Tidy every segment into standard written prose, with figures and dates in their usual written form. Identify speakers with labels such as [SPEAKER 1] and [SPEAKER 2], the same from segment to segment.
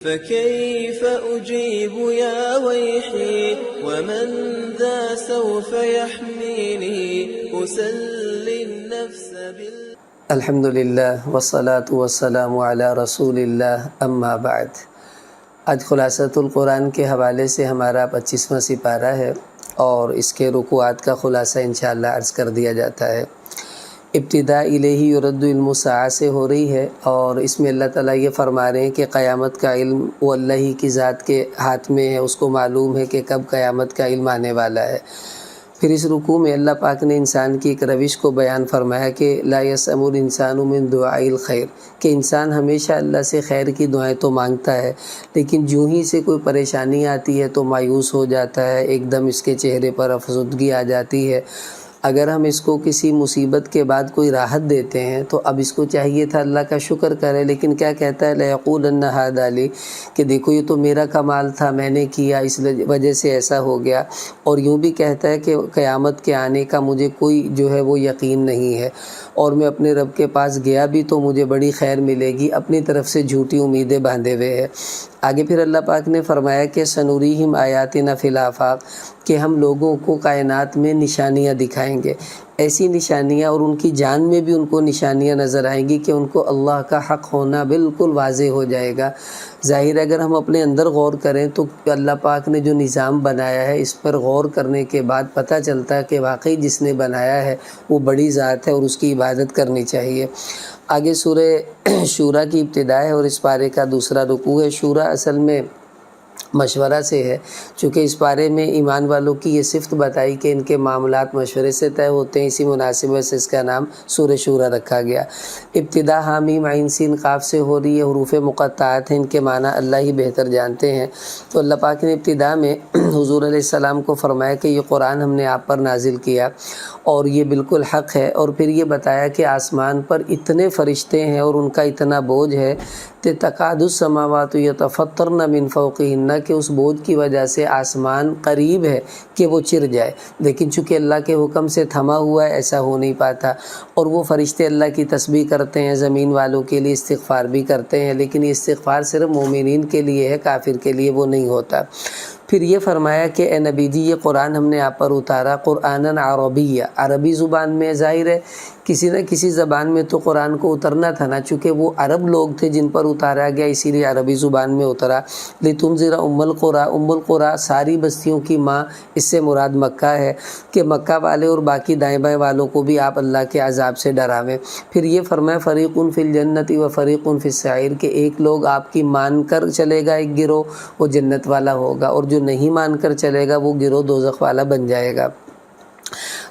[SPEAKER 1] فكيف أجيب يا ويحي ومن ذا سوف يحميني أسلي النفس
[SPEAKER 2] الحمدللہ والصلاة والسلام علی رسول اللہ اما بعد۔ آج خلاصۃ القرآن کے حوالے سے ہمارا 25واں سپارہ ہے اور اس کے رکوعات کا خلاصہ انشاءاللہ عرض کر دیا جاتا ہے۔ ابتدا الیہ یرد علم الساعہ سے ہو رہی ہے اور اس میں اللہ تعالیٰ یہ فرما رہے ہیں کہ قیامت کا علم وہ اللہ ہی کی ذات کے ہاتھ میں ہے، اس کو معلوم ہے کہ کب قیامت کا علم آنے والا ہے۔ پھر اس رکوع میں اللہ پاک نے انسان کی ایک روش کو بیان فرمایا کہ لا یسأم الانسان من دعاء الخیر، کہ انسان ہمیشہ اللہ سے خیر کی دعائیں تو مانگتا ہے لیکن جو ہی سے کوئی پریشانی آتی ہے تو مایوس ہو جاتا ہے، ایک دم اس کے چہرے پر افسردگی آ جاتی ہے۔ اگر ہم اس کو کسی مصیبت کے بعد کوئی راحت دیتے ہیں تو اب اس کو چاہیے تھا اللہ کا شکر کرے، لیکن کیا کہتا ہے لَيَقُولَنَّ هَذَا لِي، کہ دیکھو یہ تو میرا کمال تھا، میں نے کیا، اس وجہ سے ایسا ہو گیا۔ اور یوں بھی کہتا ہے کہ قیامت کے آنے کا مجھے کوئی جو ہے وہ یقین نہیں ہے اور میں اپنے رب کے پاس گیا بھی تو مجھے بڑی خیر ملے گی، اپنی طرف سے جھوٹی امیدیں باندھے ہوئے ہے۔ آگے پھر اللہ پاک نے فرمایا کہ سنوریہم آیاتنا فی الآفاق، کہ ہم لوگوں کو کائنات میں نشانیاں دکھائیں گے، ایسی نشانیاں اور ان کی جان میں بھی ان کو نشانیاں نظر آئیں گی کہ ان کو اللہ کا حق ہونا بالکل واضح ہو جائے گا۔ ظاہر ہے اگر ہم اپنے اندر غور کریں تو اللہ پاک نے جو نظام بنایا ہے اس پر غور کرنے کے بعد پتہ چلتا ہے کہ واقعی جس نے بنایا ہے وہ بڑی ذات ہے اور اس کی عبادت کرنی چاہیے۔ آگے سورہ شورا کی ابتدا ہے اور اس پارے کا دوسرا رکوع ہے۔ شورا اصل میں مشورہ سے ہے، چونکہ اس بارے میں ایمان والوں کی یہ صفت بتائی کہ ان کے معاملات مشورے سے طے ہوتے ہیں، اسی مناسبت سے اس کا نام سورہ شورا رکھا گیا۔ ابتدا حامیم عین سین قاف سے ہو رہی ہے، حروف مقطعات ہیں، ان کے معنی اللہ ہی بہتر جانتے ہیں۔ تو اللہ پاک نے ابتدا میں حضور علیہ السلام کو فرمایا کہ یہ قرآن ہم نے آپ پر نازل کیا اور یہ بالکل حق ہے، اور پھر یہ بتایا کہ آسمان پر اتنے فرشتے ہیں اور ان کا اتنا بوجھ ہے کہ تکاد السماوات یتفطرن من فوقہن، کہ اس بوجھ کی وجہ سے آسمان قریب ہے کہ وہ چر جائے، لیکن چونکہ اللہ کے حکم سے تھما ہوا ہے ایسا ہو نہیں پاتا۔ اور وہ فرشتے اللہ کی تسبیح کرتے ہیں، زمین والوں کے لیے استغفار بھی کرتے ہیں، لیکن یہ استغفار صرف مومنین کے لیے ہے، کافر کے لیے وہ نہیں ہوتا۔ پھر یہ فرمایا کہ اے نبی جی یہ قرآن ہم نے آپ پر اتارا قرآناً عربیہ، عربی زبان میں۔ ظاہر ہے کسی نہ کسی زبان میں تو قرآن کو اترنا تھا نا، چونکہ وہ عرب لوگ تھے جن پر اتارا گیا، اسی لیے عربی زبان میں اترا۔ لتنذر ام القری، ام القری ساری بستیوں کی ماں، اس سے مراد مکہ ہے، کہ مکہ والے اور باقی دائیں بائیں والوں کو بھی آپ اللہ کے عذاب سے ڈراویں۔ پھر یہ فرمایا فریق فی الجنت و فریق فی السعیر، کہ ایک لوگ آپ کی مان کر چلے گا، ایک گروہ وہ جنت والا ہوگا، اور جو نہیں مان کر چلے گا وہ گروہ دوزخ والا بن جائے گا۔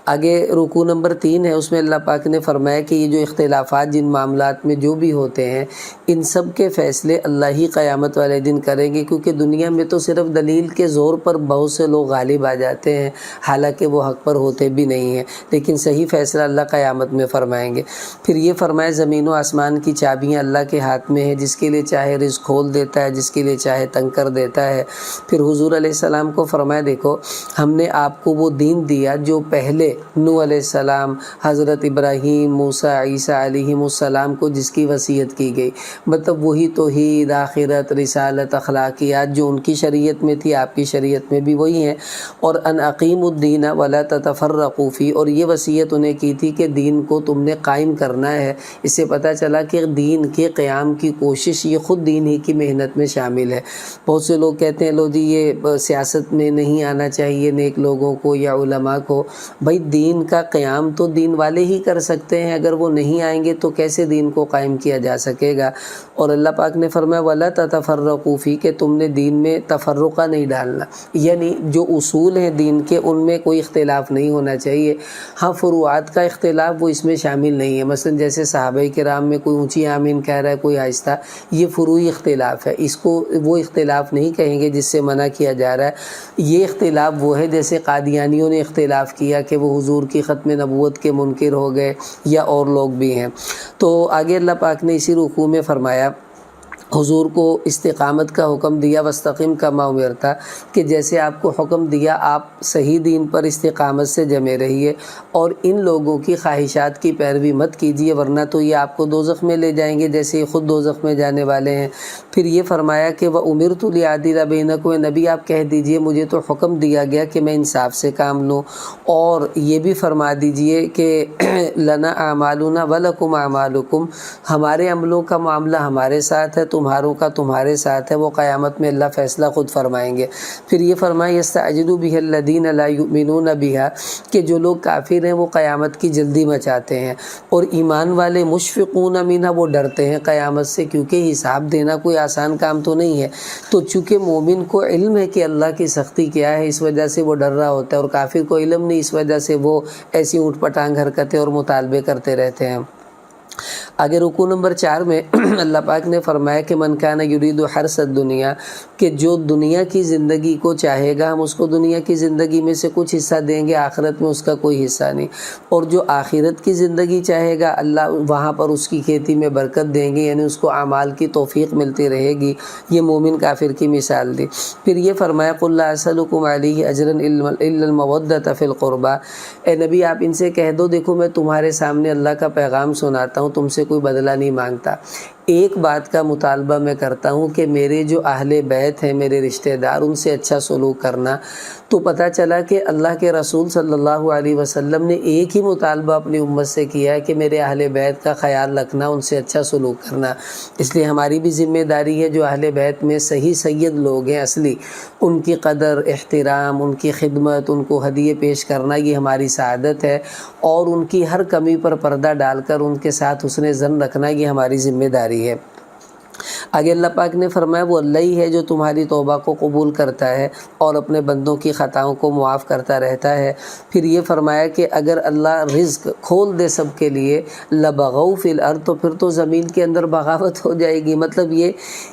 [SPEAKER 2] آگے رکوع نمبر 3 ہے، اس میں اللہ پاک نے فرمایا کہ یہ جو اختلافات جن معاملات میں جو بھی ہوتے ہیں ان سب کے فیصلے اللہ ہی قیامت والے دن کریں گے، کیونکہ دنیا میں تو صرف دلیل کے زور پر بہت سے لوگ غالب آ جاتے ہیں، حالانکہ وہ حق پر ہوتے بھی نہیں ہیں، لیکن صحیح فیصلہ اللہ قیامت میں فرمائیں گے۔ پھر یہ فرمایا زمین و آسمان کی چابیاں اللہ کے ہاتھ میں ہیں، جس کے لیے چاہے رزق کھول دیتا ہے، جس کے لیے چاہے تنگ کر دیتا ہے۔ پھر حضور علیہ السلام کو فرمایا دیکھو ہم نے آپ کو وہ دین دیا جو پہلے نوح علیہ السلام، حضرت ابراہیم، موسیٰ، عیسیٰ علیہم السلام کو جس کی وصیت کی گئی، مطلب وہی توحید، آخرت، رسالت، اخلاقیات جو ان کی شریعت میں تھی آپ کی شریعت میں بھی وہی ہیں۔ اور ان اقیم الدین ولا تتفرقوا فیہ، اور یہ وصیت انہیں کی تھی کہ دین کو تم نے قائم کرنا ہے۔ اس سے پتہ چلا کہ دین کے قیام کی کوشش یہ خود دین ہی کی محنت میں شامل ہے۔ بہت سے لوگ کہتے ہیں لو جی یہ سیاست میں نہیں آنا چاہیے نیک لوگوں کو یا علماء کو، بھائی دین کا قیام تو دین والے ہی کر سکتے ہیں، اگر وہ نہیں آئیں گے تو کیسے دین کو قائم کیا جا سکے گا۔ اور اللہ پاک نے فرمایا وَلَا تَتَفَرَّقُوا فِيهِ، کہ تم نے دین میں تفرقہ نہیں ڈالنا، یعنی جو اصول ہیں دین کے ان میں کوئی اختلاف نہیں ہونا چاہیے۔ ہاں فروعات کا اختلاف وہ اس میں شامل نہیں ہے، مثلا جیسے صحابہ کرام میں کوئی اونچی آمین کہہ رہا ہے کوئی آہستہ، یہ فروعی اختلاف ہے، اس کو وہ اختلاف نہیں کہیں گے جس سے منع کیا جا رہا ہے۔ یہ اختلاف وہ ہے جیسے قادیانیوں نے اختلاف کیا کہ وہ حضور کی ختم نبوت کے منکر ہو گئے، یا اور لوگ بھی ہیں۔ تو آگے اللہ پاک نے اسی رکوع میں فرمایا حضور کو استقامت کا حکم دیا، وستقیم کما امرتا، کہ جیسے آپ کو حکم دیا آپ صحیح دین پر استقامت سے جمے رہیے اور ان لوگوں کی خواہشات کی پیروی مت کیجیے، ورنہ تو یہ آپ کو دوزخ میں لے جائیں گے جیسے یہ خود دوزخ میں جانے والے ہیں۔ پھر یہ فرمایا کہ وَأُمِرْتُ لِأَعْدِلَ بَيْنَكُمْ، نبی آپ کہہ دیجئے مجھے تو حکم دیا گیا کہ میں انصاف سے کام لوں، اور یہ بھی فرما دیجئے کہ لَنَا أَعْمَالُنَا وَلَكُمْ أَعْمَالُكُمْ، ہمارے عملوں کا معاملہ ہمارے ساتھ ہے، تمہاروں کا تمہارے ساتھ ہے، وہ قیامت میں اللہ فیصلہ خود فرمائیں گے۔ پھر یہ فرمایا یستعجل بها الذین لا یؤمنون بها، کہ جو لوگ کافر ہیں وہ قیامت کی جلدی مچاتے ہیں، اور ایمان والے مشفقون منها، وہ ڈرتے ہیں قیامت سے، کیونکہ حساب دینا کوئی آسان کام تو نہیں ہے۔ تو چونکہ مومن کو علم ہے کہ اللہ کی سختی کیا ہے، اس وجہ سے وہ ڈر رہا ہوتا ہے، اور کافر کو علم نہیں، اس وجہ سے وہ ایسی اونٹ پٹانگ حرکتیں اور مطالبے کرتے رہتے ہیں۔ آگے رکوع نمبر 4 میں اللہ پاک نے فرمایا کہ من کان یرید حرث الدنیا، کہ جو دنیا کی زندگی کو چاہے گا ہم اس کو دنیا کی زندگی میں سے کچھ حصہ دیں گے، آخرت میں اس کا کوئی حصہ نہیں، اور جو آخرت کی زندگی چاہے گا اللہ وہاں پر اس کی کھیتی میں برکت دیں گے، یعنی اس کو اعمال کی توفیق ملتی رہے گی۔ یہ مومن کافر کی مثال دی۔ پھر یہ فرمایا قل لا اسألکم علیہ اجرا الا المودۃ فی القربى، اے نبی آپ ان سے کہہ دو دیکھو میں تمہارے سامنے اللہ کا پیغام سناتا ہوں، تم سے کوئی بدلہ نہیں مانگتا، ایک بات کا مطالبہ میں کرتا ہوں کہ میرے جو اہل بیت ہیں، میرے رشتہ دار، ان سے اچھا سلوک کرنا۔ تو پتہ چلا کہ اللہ کے رسول صلی اللہ علیہ وسلم نے ایک ہی مطالبہ اپنی امت سے کیا ہے کہ میرے اہل بیت کا خیال رکھنا، ان سے اچھا سلوک کرنا۔ اس لیے ہماری بھی ذمہ داری ہے جو اہل بیت میں صحیح سید لوگ ہیں اصلی، ان کی قدر احترام، ان کی خدمت، ان کو ہدیے پیش کرنا، یہ ہماری سعادت ہے، اور ان کی ہر کمی پر پردہ ڈال کر ان کے ساتھ حسن ظن رکھنا، یہ ہماری ذمہ داری ہے۔ آگے اللہ پاک نے فرمایا وہ اللہ ہی ہے جو تمہاری توبہ کو قبول کرتا ہے اور اپنے بندوں کی خطاؤں کو معاف کرتا رہتا ہے۔ پھر یہ فرمایا کہ اگر اللہ رزق کھول دے سب کے لیے لبغوا فی الارض، تو پھر تو زمین کے اندر بغاوت ہو جائے گی، مطلب یہ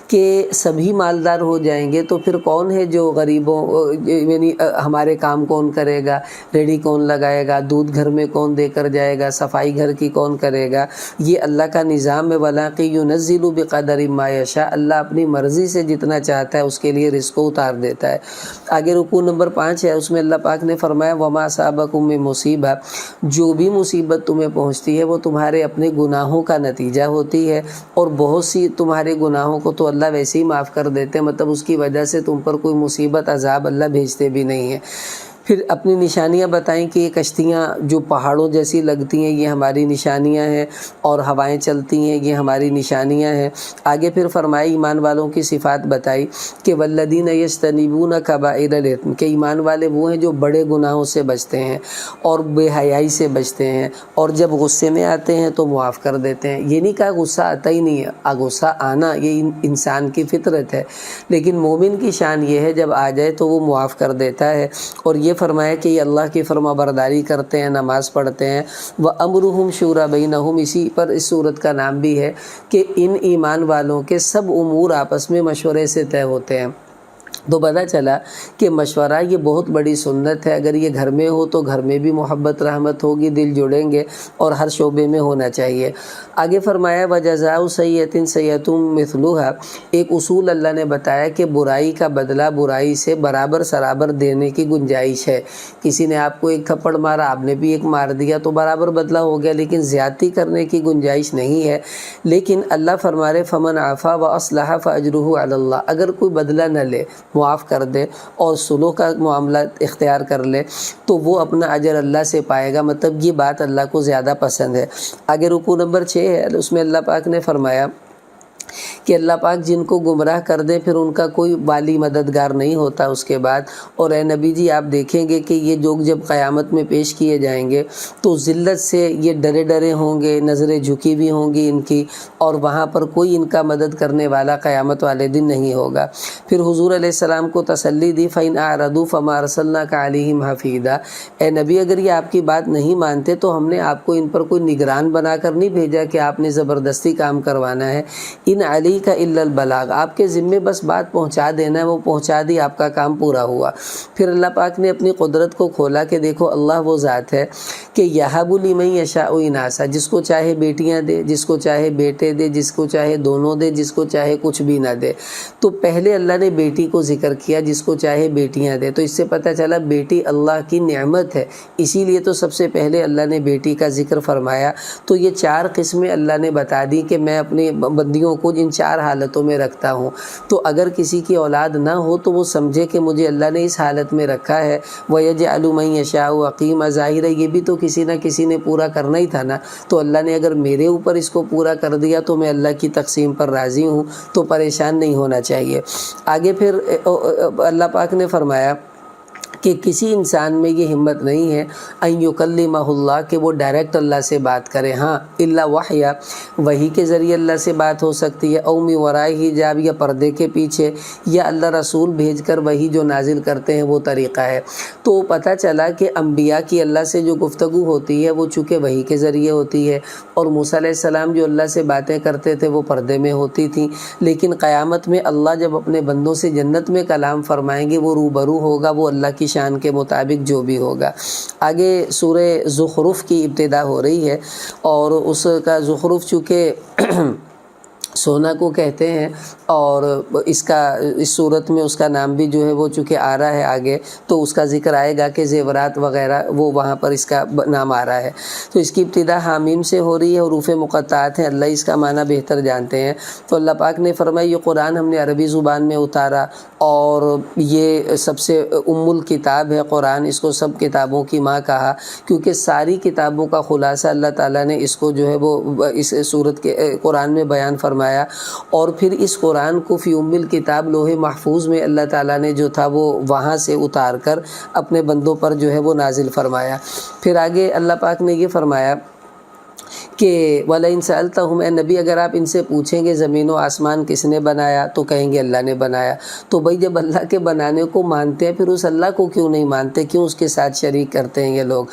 [SPEAKER 2] کہ سبھی مالدار ہو جائیں گے تو پھر کون ہے جو غریبوں، یعنی ہمارے کام کون کرے گا، ریڑھی کون لگائے گا، دودھ گھر میں کون دے کر جائے گا، صفائی گھر کی کون کرے گا۔ یہ اللہ کا نظام ہے، وَلَٰكِن يُنَزِّلُ بِقَدَرٍ مَّا يَشَاءُ، اللہ اپنی مرضی سے جتنا چاہتا ہے اس کے لیے رزق کو اتار دیتا ہے۔ آگے رکوع نمبر 5 ہے، اس میں اللہ پاک نے فرمایا وَمَا أَصَابَكُم مِّن مُّصِیبَۃٍ، جو بھی مصیبت تمہیں پہنچتی ہے وہ تمہارے اپنے گناہوں کا نتیجہ ہوتی ہے، اور بہت سی تمہارے گناہوں کو تو اللہ ویسے ہی معاف کر دیتے ہیں، مطلب اس کی وجہ سے تم پر کوئی مصیبت عذاب اللہ بھیجتے بھی نہیں ہیں۔ پھر اپنی نشانیاں بتائیں کہ یہ کشتیاں جو پہاڑوں جیسی لگتی ہیں یہ ہماری نشانیاں ہیں، اور ہوائیں چلتی ہیں یہ ہماری نشانیاں ہیں۔ آگے پھر فرمائی ایمان والوں کی صفات بتائی کہ والذین یجتنبون کبائر الاثم، کہ ایمان والے وہ ہیں جو بڑے گناہوں سے بچتے ہیں اور بے حیائی سے بچتے ہیں، اور جب غصے میں آتے ہیں تو معاف کر دیتے ہیں۔ یہ نہیں کہا غصہ آتا ہی نہیں ہے، غصہ آنا یہ انسان کی فطرت ہے، لیکن مومن کی شان یہ ہے جب آ جائے تو وہ معاف کر دیتا ہے۔ اور یہ فرمایا کہ یہ اللہ کی فرما برداری کرتے ہیں، نماز پڑھتے ہیں۔ وَأَمْرُهُمْ شُورَىٰ بَيْنَهُمْ، اسی پر اس صورت کا نام بھی ہے کہ ان ایمان والوں کے سب امور آپس میں مشورے سے طے ہوتے ہیں۔ تو پتہ چلا کہ مشورہ یہ بہت بڑی سنت ہے، اگر یہ گھر میں ہو تو گھر میں بھی محبت رحمت ہوگی، دل جڑیں گے، اور ہر شعبے میں ہونا چاہیے۔ آگے فرمایا وَجَزَاءُ سَیِّئَةٍ سَیِّئَةٌ مِثْلُهَا، ایک اصول اللہ نے بتایا کہ برائی کا بدلہ برائی سے برابر سرابر دینے کی گنجائش ہے۔ کسی نے آپ کو ایک تھپڑ مارا، آپ نے بھی ایک مار دیا تو برابر بدلہ ہو گیا، لیکن زیادتی کرنے کی گنجائش نہیں ہے۔ لیکن اللہ فرما رہے فَمَنْ عَفَا وَأَصْلَحَ فَأَجْرُهُ عَلَى اللَّهِ، اگر کوئی بدلہ نہ لے، معاف کر دے اور صلح کا معاملہ اختیار کر لے تو وہ اپنا اجر اللہ سے پائے گا، مطلب یہ بات اللہ کو زیادہ پسند ہے۔ آگے رکوع نمبر 6 ہے، اس میں اللہ پاک نے فرمایا کہ اللہ پاک جن کو گمراہ کر دے پھر ان کا کوئی والی مددگار نہیں ہوتا اس کے بعد۔ اور اے نبی جی آپ دیکھیں گے کہ یہ لوگ جب قیامت میں پیش کیے جائیں گے تو ذلت سے یہ ڈرے ڈرے ہوں گے، نظریں جھکی بھی ہوں گی ان کی، اور وہاں پر کوئی ان کا مدد کرنے والا قیامت والے دن نہیں ہوگا۔ پھر حضور علیہ السلام کو تسلی دی فَإِنْ أَعْرَضُوا فَمَا أَرْسَلْنَاكَ عَلَيْهِمْ حَفِيظًا، اے نبی اگر یہ آپ کی بات نہیں مانتے تو ہم نے آپ کو ان پر کوئی نگران بنا کر نہیں بھیجا کہ آپ نے زبردستی کام کروانا ہے۔ ان علیک الا البلاغ، آپ کے ذمے بس بات پہنچا دینا ہے، وہ پہنچا دی، آپ کا کام پورا ہوا۔ پھر اللہ پاک نے اپنی قدرت کو کھولا کہ دیکھو اللہ وہ ذات ہے کہ یہب لمن یشاء اناثا، جس کو چاہے بیٹیاں دے، جس کو چاہے بیٹے دے، جس کو چاہے دونوں دے، جس کو چاہے کچھ بھی نہ دے۔ تو پہلے اللہ نے بیٹی کو ذکر کیا، جس کو چاہے بیٹیاں دے، تو اس سے پتہ چلا بیٹی اللہ کی نعمت ہے، اسی لیے تو سب سے پہلے اللہ نے بیٹی کا ذکر فرمایا۔ تو یہ 4 قسمیں اللہ نے بتا دی کہ میں اپنے بندیوں کو ان 4 حالتوں میں رکھتا ہوں۔ تو اگر کسی کی اولاد نہ ہو تو وہ سمجھے کہ مجھے اللہ نے اس حالت میں رکھا ہے۔ وَيَجْعَلُ مَن يَشَاءُ عَقِيمًا، ظاہر ہے یہ بھی تو کسی نہ کسی نے پورا کرنا ہی تھا نا، تو اللہ نے اگر میرے اوپر اس کو پورا کر دیا تو میں اللہ کی تقسیم پر راضی ہوں، تو پریشان نہیں ہونا چاہیے۔ آگے پھر اللہ پاک نے فرمایا کہ کسی انسان میں یہ ہمت نہیں ہے ان یکلمہ اللہ، کہ وہ ڈائریکٹ اللہ سے بات کرے، ہاں الا وحیا، وحی کے ذریعے اللہ سے بات ہو سکتی ہے، او من وراء حجاب، یا پردے کے پیچھے، یا اللہ رسول بھیج کر وحی جو نازل کرتے ہیں وہ طریقہ ہے۔ تو پتہ چلا کہ انبیاء کی اللہ سے جو گفتگو ہوتی ہے وہ چونکہ وحی کے ذریعے ہوتی ہے، اور موسیٰ علیہ السلام جو اللہ سے باتیں کرتے تھے وہ پردے میں ہوتی تھیں، لیکن قیامت میں اللہ جب اپنے بندوں سے جنت میں کلام فرمائیں گے وہ روبرو ہوگا، وہ اللہ کی شان کے مطابق جو بھی ہوگا۔ آگے سورہ زخرف کی ابتدا ہو رہی ہے، اور اس کا زخرف چونکہ سونا کو کہتے ہیں، اور اس صورت میں اس کا نام بھی جو ہے وہ چونکہ آ رہا ہے آگے، تو اس کا ذکر آئے گا کہ زیورات وغیرہ وہ وہاں پر اس کا نام آ رہا ہے۔ تو اس کی ابتدا حامیم سے ہو رہی ہے، حروف مقطعات ہیں، اللہ اس کا معنی بہتر جانتے ہیں۔ تو اللہ پاک نے فرمایا یہ قرآن ہم نے عربی زبان میں اتارا، اور یہ سب سے ام الکتاب ہے قرآن، اس کو سب کتابوں کی ماں کہا، کیونکہ ساری کتابوں کا خلاصہ اللہ تعالیٰ نے اس کو جو ہے وہ اس صورت کے قرآن میں بیان فرمایا۔ اور پھر اس قرآن کو فی ام الکتاب لوح محفوظ میں اللہ تعالیٰ نے جو تھا وہ وہاں سے اتار کر اپنے بندوں پر جو ہے وہ نازل فرمایا۔ پھر آگے اللہ پاک نے یہ فرمایا کہ وَلَئِن سَأَلْتَهُمْ، اے نبی اگر آپ ان سے پوچھیں گے زمین و آسمان کس نے بنایا، تو کہیں گے اللہ نے بنایا۔ تو بھائی جب اللہ کے بنانے کو مانتے ہیں پھر اس اللہ کو کیوں نہیں مانتے، کیوں اس کے ساتھ شریک کرتے ہیں یہ لوگ۔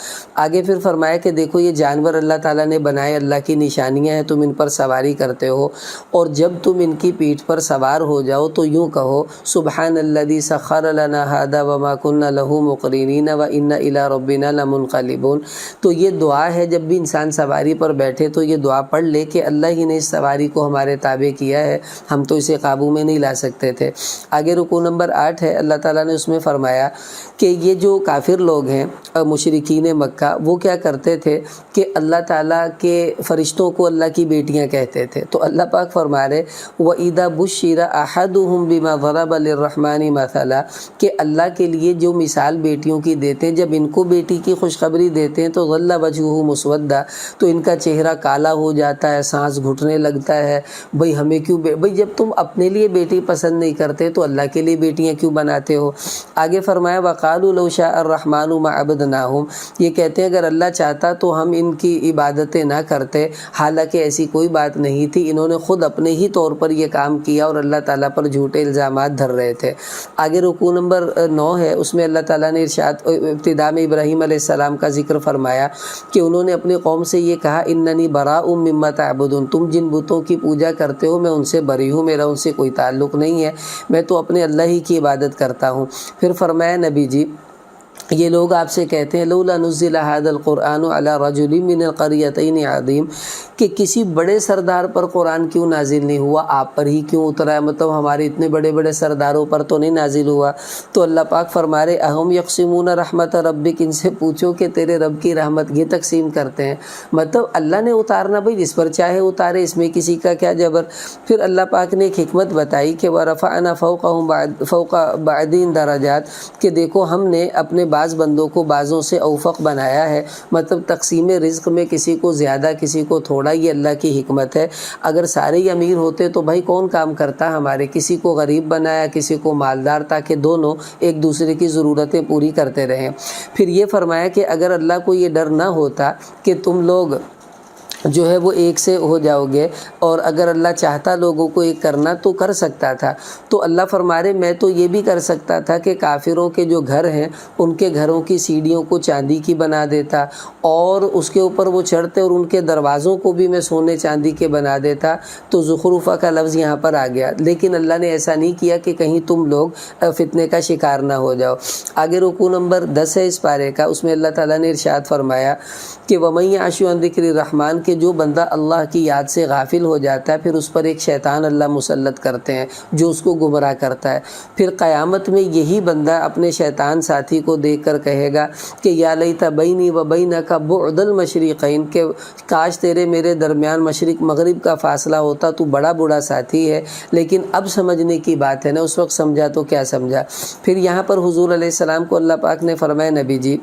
[SPEAKER 2] آگے پھر فرمایا کہ دیکھو یہ جانور اللہ تعالیٰ نے بنائے، اللہ کی نشانیاں ہیں، تم ان پر سواری کرتے ہو، اور جب تم ان کی پیٹھ پر سوار ہو جاؤ تو یوں کہو سبحان الذی سخر لنا ھذا وما كنا له مقرنین وإنا إلی ربنا لمنقلبون۔ تو یہ دعا ہے، جب بھی انسان سواری پر بیٹھے تو یہ دعا پڑھ لے کہ اللہ ہی نے اس سواری کو ہمارے تابع کیا ہے، ہم تو اسے قابو میں نہیں لا سکتے تھے۔ آگے رکوع نمبر 8 ہے، اللہ تعالیٰ نے اس میں فرمایا کہ یہ جو کافر لوگ ہیں مشرکین مکہ، وہ کیا کرتے تھے کہ اللہ تعالیٰ کے فرشتوں کو اللہ کی بیٹیاں کہتے تھے۔ تو اللہ پاک فرما رہے وَإِذَا بُشِّرَ أَحَدُهُمْ بِمَا ضَرَبَ لِلرَّحْمَنِ مَثَلًا، کہ اللہ کے لیے جو مثال بیٹیوں کی دیتے ہیں، جب ان کو بیٹی کی خوشخبری دیتے ہیں تو ظَلَّ وَجْهُهُ مُسْوَدًّا، تو ان کا چہرہ کالا ہو جاتا ہے، سانس گھٹنے لگتا ہے، بھئی ہمیں کیوں بھئی جب تم اپنے لیے بیٹی پسند نہیں کرتے تو اللہ کے لیے بیٹیاں کیوں بناتے ہو۔ آگے فرمایا وَقَالُوا لَوْ شَاءَ الرَّحْمَنُ مَا عَبَدْنَاهُمْ، یہ کہتے ہیں اگر اللہ چاہتا تو ہم ان کی عبادتیں نہ کرتے، حالانکہ ایسی کوئی بات نہیں تھی، انہوں نے خود اپنے ہی طور پر یہ کام کیا اور اللہ تعالیٰ پر جھوٹے الزامات دھر رہے تھے۔ آگے رکوع نمبر 9 ہے، اس میں اللہ تعالیٰ نے ابتدا میں ابراہیم علیہ السلام کا ذکر فرمایا کہ انہوں نے اپنی قوم سے یہ کہا اننی براء مما تعبدون، تم جن بتوں کی پوجا کرتے ہو میں ان سے بری ہوں، میرا ان سے کوئی تعلق نہیں ہے، میں تو اپنے اللہ ہی کی عبادت کرتا ہوں۔ پھر فرمایا نبی جی یہ لوگ آپ سے کہتے ہیں لولا نزل هذا القرآن على رجل من القريتين عظیم، کہ کسی بڑے سردار پر قرآن کیوں نازل نہیں ہوا، آپ پر ہی کیوں اترا ہے، مطلب ہمارے اتنے بڑے بڑے سرداروں پر تو نہیں نازل ہوا۔ تو اللہ پاک فرما رہے اہم یقسمون رحمت ربک، ان سے پوچھو کہ تیرے رب کی رحمت یہ تقسیم کرتے ہیں، مطلب اللہ نے اتارنا بھائی جس پر چاہے اتارے، اس میں کسی کا کیا جبر۔ پھر اللہ پاک نے ایک حکمت بتائی کہ ورفعنا فوقهم فوق بعضین درجات، کہ دیکھو ہم نے اپنے بعض بندوں کو بعضوں سے اوفق بنایا ہے، مطلب تقسیم رزق میں کسی کو زیادہ کسی کو تھوڑا، یہ اللہ کی حکمت ہے۔ اگر سارے ہی امیر ہوتے تو بھائی کون کام کرتا ہمارے، کسی کو غریب بنایا کسی کو مالدار، تاکہ دونوں ایک دوسرے کی ضرورتیں پوری کرتے رہیں۔ پھر یہ فرمایا کہ اگر اللہ کو یہ ڈر نہ ہوتا کہ تم لوگ جو ہے وہ ایک سے ہو جاؤ گے، اور اگر اللہ چاہتا لوگوں کو ایک کرنا تو کر سکتا تھا۔ تو اللہ فرما رہے میں تو یہ بھی کر سکتا تھا کہ کافروں کے جو گھر ہیں ان کے گھروں کی سیڑھیوں کو چاندی کی بنا دیتا اور اس کے اوپر وہ چڑھتے، اور ان کے دروازوں کو بھی میں سونے چاندی کے بنا دیتا۔ تو زخرفہ کا لفظ یہاں پر آ گیا، لیکن اللہ نے ایسا نہیں کیا کہ کہیں تم لوگ فتنے کا شکار نہ ہو جاؤ۔ آگے رکوع نمبر 10 ہے اس پارے کا، اس میں اللہ تعالیٰ نے ارشاد فرمایا کہ وَمَن يَعْشُ عَن ذِكْرِ الرَّحْمَنِ، کہ جو بندہ اللہ کی یاد سے غافل ہو جاتا ہے پھر اس پر ایک شیطان اللہ مسلط کرتے ہیں جو اس کو گمراہ کرتا ہے۔ پھر قیامت میں یہی بندہ اپنے شیطان ساتھی کو دیکھ کر کہے گا کہ یا لیت بینی و بینک بعد المشرقین، کہ کاش تیرے میرے درمیان مشرق مغرب کا فاصلہ ہوتا، تو بڑا بڑا ساتھی ہے۔ لیکن اب سمجھنے کی بات ہے نا، اس وقت سمجھا تو کیا سمجھا۔ پھر یہاں پر حضور علیہ السلام کو اللہ پاک نے فرمایا نبی جی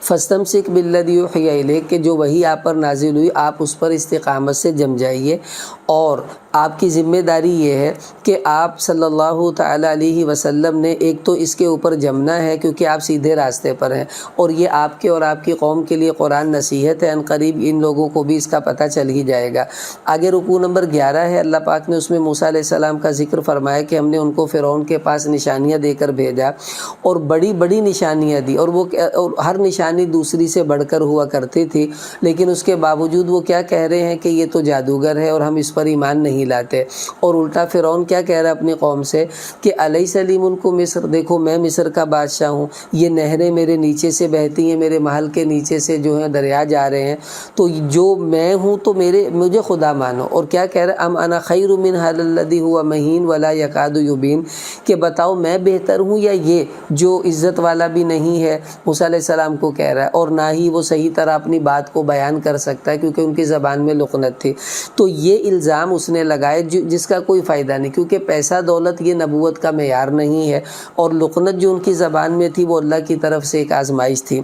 [SPEAKER 2] فَاسْتَمْسِكْ بِالَّذِي أُوحِيَ إِلَيْكَ، کہ جو وحی آپ پر نازل ہوئی آپ اس پر استقامت سے جم جائیے، اور آپ کی ذمہ داری یہ ہے کہ آپ صلی اللہ تعالیٰ علیہ وسلم نے ایک تو اس کے اوپر جمنا ہے کیونکہ آپ سیدھے راستے پر ہیں، اور یہ آپ کے اور آپ کی قوم کے لیے قرآن نصیحت ہے، ان قریب ان لوگوں کو بھی اس کا پتہ چل ہی جائے گا۔ آگے رکوع نمبر 11 ہے، اللہ پاک نے اس میں موسیٰ علیہ السلام کا ذکر فرمایا کہ ہم نے ان کو فرعون کے پاس نشانیاں دے کر بھیجا، اور بڑی بڑی نشانیاں دی، اور وہ ہر نشانی دوسری سے بڑھ کر ہوا کرتی تھی، لیکن اس کے باوجود وہ کیا کہہ رہے ہیں کہ یہ تو جادوگر ہے اور ہم اس پر ایمان نہیں لاتے۔ اور الٹا فرعون کیا کہہ رہا ہے اپنی قوم سے کہ الیس لی ملک مصر، دیکھو میں مصر کا بادشاہ ہوں، یہ نہریں میرے نیچے سے بہتی ہیں، میرے محل کے نیچے سے جو ہیں دریا جا رہے ہیں، تو جو میں ہوں تو مجھے خدا مانو۔ اور کیا کہہ رہا ہے ام انا خیر من ھذا الذی هو مہین ولا یکاد یبین، کہ بتاؤ میں بہتر ہوں یا یہ جو عزت والا بھی نہیں ہے، موسیٰ علیہ السلام کو کہہ رہا ہے، اور نہ ہی وہ صحیح طرح اپنی بات کو بیان کر سکتا ہے کیونکہ ان کی زبان میں لقنت تھی۔ تو یہ الزام اس نے لگائے جس کا کوئی فائدہ نہیں، کیونکہ پیسہ دولت یہ نبوت کا معیار نہیں ہے، اور لقنت جو ان کی زبان میں تھی وہ اللہ کی طرف سے ایک آزمائش تھی۔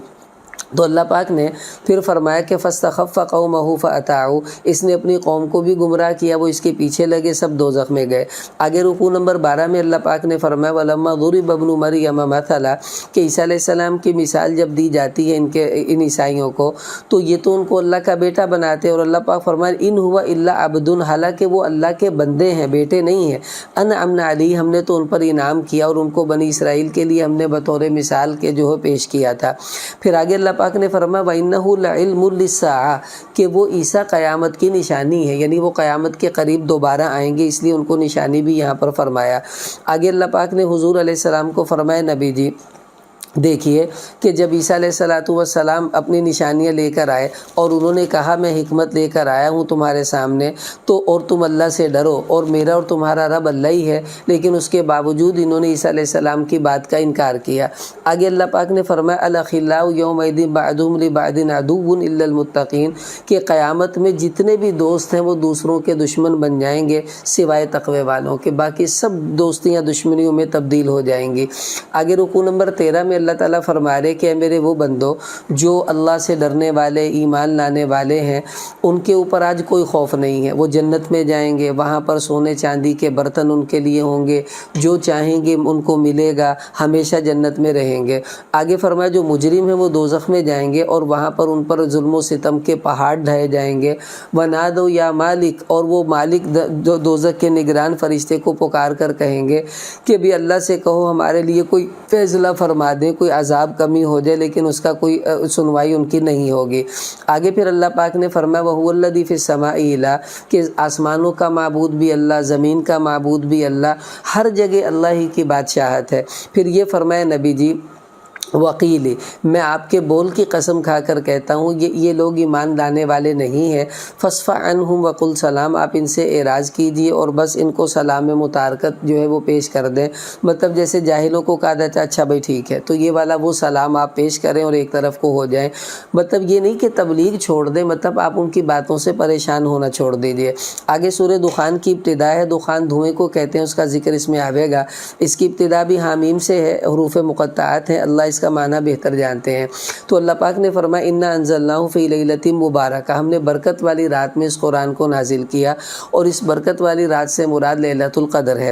[SPEAKER 2] تو اللہ پاک نے پھر فرمایا کہ فاستخف قومہ فاطاعوا، اس نے اپنی قوم کو بھی گمراہ کیا، وہ اس کے پیچھے لگے، سب دوزخ میں گئے۔ آگے رکوع نمبر 12 میں اللہ پاک نے فرمایا وَلَمَّا ضُرِبَ ابْنُ مَرْيَمَ مَثَلًا، کہ عیسیٰ علیہ السلام کی مثال جب دی جاتی ہے ان عیسائیوں کو، تو یہ تو ان کو اللہ کا بیٹا بناتے، اور اللہ پاک فرمایا ان ہوا الا عبد، حالانکہ وہ اللہ کے بندے ہیں، بیٹے نہیں ہیں۔ انعمنا علیہ، ہم نے تو ان پر انعام کیا، اور ان کو بنی اسرائیل کے لیے ہم نے بطور مثال کے جو ہے پیش کیا تھا۔ پھر آگے اللہ پاک نے فرمایا وَإِنَّهُ لَعِلْمٌ لِلسَّاعَةِ، کہ وہ عیسیٰ قیامت کی نشانی ہے، یعنی وہ قیامت کے قریب دوبارہ آئیں گے، اس لیے ان کو نشانی بھی یہاں پر فرمایا۔ آگے اللہ پاک نے حضور علیہ السلام کو فرمایا نبی جی دیکھیے کہ جب عیسیٰ علیہ السلام اپنی نشانیاں لے کر آئے اور انہوں نے کہا میں حکمت لے کر آیا ہوں تمہارے سامنے، تو اور تم اللہ سے ڈرو، اور میرا اور تمہارا رب اللہ ہی ہے، لیکن اس کے باوجود انہوں نے عیسیٰ علیہ السلام کی بات کا انکار کیا۔ آگے اللہ پاک نے فرمایا الاخلاء یومئذ بعضهم لبعض عدو الا المتقین، کہ قیامت میں جتنے بھی دوست ہیں وہ دوسروں کے دشمن بن جائیں گے سوائے تقوی والوں کے، باقی سب دوستیاں دشمنیوں میں تبدیل ہو جائیں گی۔ آگے رکوع نمبر 13 میں اللہ تعالیٰ فرما رہے کہ اے میرے وہ بندو جو اللہ سے ڈرنے والے ایمان لانے والے ہیں، ان کے اوپر آج کوئی خوف نہیں ہے، وہ جنت میں جائیں گے، وہاں پر سونے چاندی کے برتن ان کے لیے ہوں گے، جو چاہیں گے ان کو ملے گا، ہمیشہ جنت میں رہیں گے۔ آگے فرمایا جو مجرم ہیں وہ دوزخ میں جائیں گے، اور وہاں پر ان پر ظلم و ستم کے پہاڑ ڈھائے جائیں گے۔ وَنَادَوْا يَا مالک، اور وہ مالک دوزخ کے نگران فرشتے کو پکار کر کہیں گے کہ بھی اللہ سے کہو ہمارے لیے کوئی فیصلہ فرما دیں، کوئی عذاب کمی ہو جائے، لیکن اس کا کوئی سنوائی ان کی نہیں ہوگی۔ آگے پھر اللہ پاک نے فرمایا وَهُوَ الَّذِي فِي السَّمَاءِ إِلَٰهٌ، کہ آسمانوں کا معبود بھی اللہ، زمین کا معبود بھی اللہ، ہر جگہ اللہ ہی کی بادشاہت ہے۔ پھر یہ فرمایا نبی جی وکیل، میں آپ کے بول کی قسم کھا کر کہتا ہوں یہ لوگ ایمان لانے والے نہیں ہیں۔ فَاصْفَحْ عَنْهُمْ وَقُلْ سلام، آپ ان سے اعراض کیجئے اور بس ان کو سلام متارکت جو ہے وہ پیش کر دیں، مطلب جیسے جاہلوں کو کہا جاتا ہے اچھا بھائی ٹھیک ہے، تو یہ والا وہ سلام آپ پیش کریں اور ایک طرف کو ہو جائیں۔ مطلب یہ نہیں کہ تبلیغ چھوڑ دیں، مطلب آپ ان کی باتوں سے پریشان ہونا چھوڑ دیجئے۔ آگے سورہ دخان کی ابتدا ہے، دخان دھوئیں کو کہتے ہیں، اس کا ذکر اس میں آئے گا۔ اس کی ابتدا بھی حامیم سے ہے، حروف مقطعات ہیں، اللہ اس کا معنی بہتر جانتے ہیں۔ تو اللہ پاک نے فرمایا انا انزلناہ فی لیلۃ مبارکہ، ہم نے برکت والی رات میں اس قرآن کو نازل کیا، اور اس برکت والی رات سے مراد لیلۃ القدر ہے۔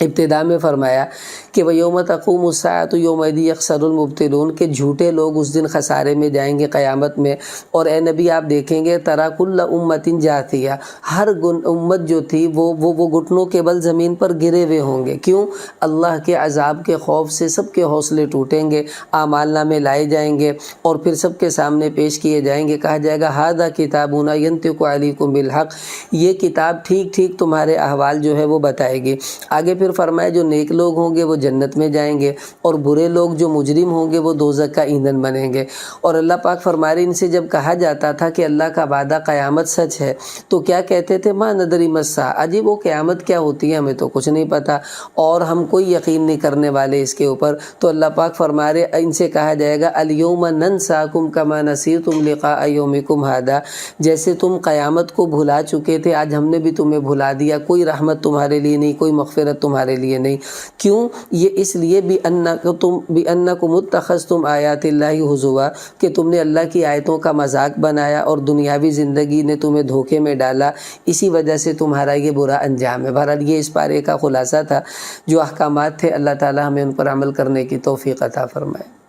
[SPEAKER 2] ابتدا میں فرمایا کہ وَيَوْمَ تَقُومُ السَّاعَةُ يَوْمَئِذٍ يَخْسَرُ الْمُبْطِلُونَ کہ جھوٹے لوگ اس دن خسارے میں جائیں گے قیامت میں۔ اور اے نبی آپ دیکھیں گے تَرَى كُلَّ أُمَّةٍ جَاثِيَةٍ ہر امت جو تھی وہ گھٹنوں کے بل زمین پر گرے ہوئے ہوں گے۔ کیوں؟ اللہ کے عذاب کے خوف سے سب کے حوصلے ٹوٹیں گے، اعمال نامے لائے جائیں گے اور پھر سب کے سامنے پیش کیے جائیں گے، کہا جائے گا هَذَا كِتَابُنَا يَنطِقُ عَلَيْكُمْ بِالْحَقِّ یہ کتاب ٹھیک ٹھیک تمہارے احوال جو ہے وہ بتائے گی۔ آگے پھر فرمایا جو نیک لوگ ہوں گے وہ جنت میں جائیں گے اور برے لوگ جو مجرم ہوں گے وہ دوزخ کا ایندھن بنیں گے۔ اور اللہ پاک فرما رہے ان سے جب کہا جاتا تھا کہ اللہ کا وعدہ قیامت سچ ہے تو کیا کہتے تھے؟ ما ندری ما الساعہ، اجی وہ قیامت کیا ہوتی ہے ہمیں تو کچھ نہیں پتا اور ہم کوئی یقین نہیں کرنے والے اس کے اوپر۔ تو اللہ پاک فرما رہے ان سے کہا جائے گا الیوم ننساکم کما نسیتم لقاء یومکم ھذا، جیسے تم قیامت کو بھلا چکے تھے آج ہم نے بھی تمہیں بھلا دیا، کوئی رحمت تمہارے لیے نہیں، کوئی مغفرت تمہارے لیے نہیں۔ کیوں؟ یہ اس لیے بِأَنَّكُمُ اتَّخَذْتُمْ آیاتِ اللہِ ہُزُوًا کہ تم نے اللہ کی آیتوں کا مذاق بنایا اور دنیاوی زندگی نے تمہیں دھوکے میں ڈالا، اسی وجہ سے تمہارا یہ برا انجام ہے۔ بہرحال یہ اس پارے کا خلاصہ تھا، جو احکامات تھے اللہ تعالی ہمیں ان پر عمل کرنے کی توفیق عطا فرمائے۔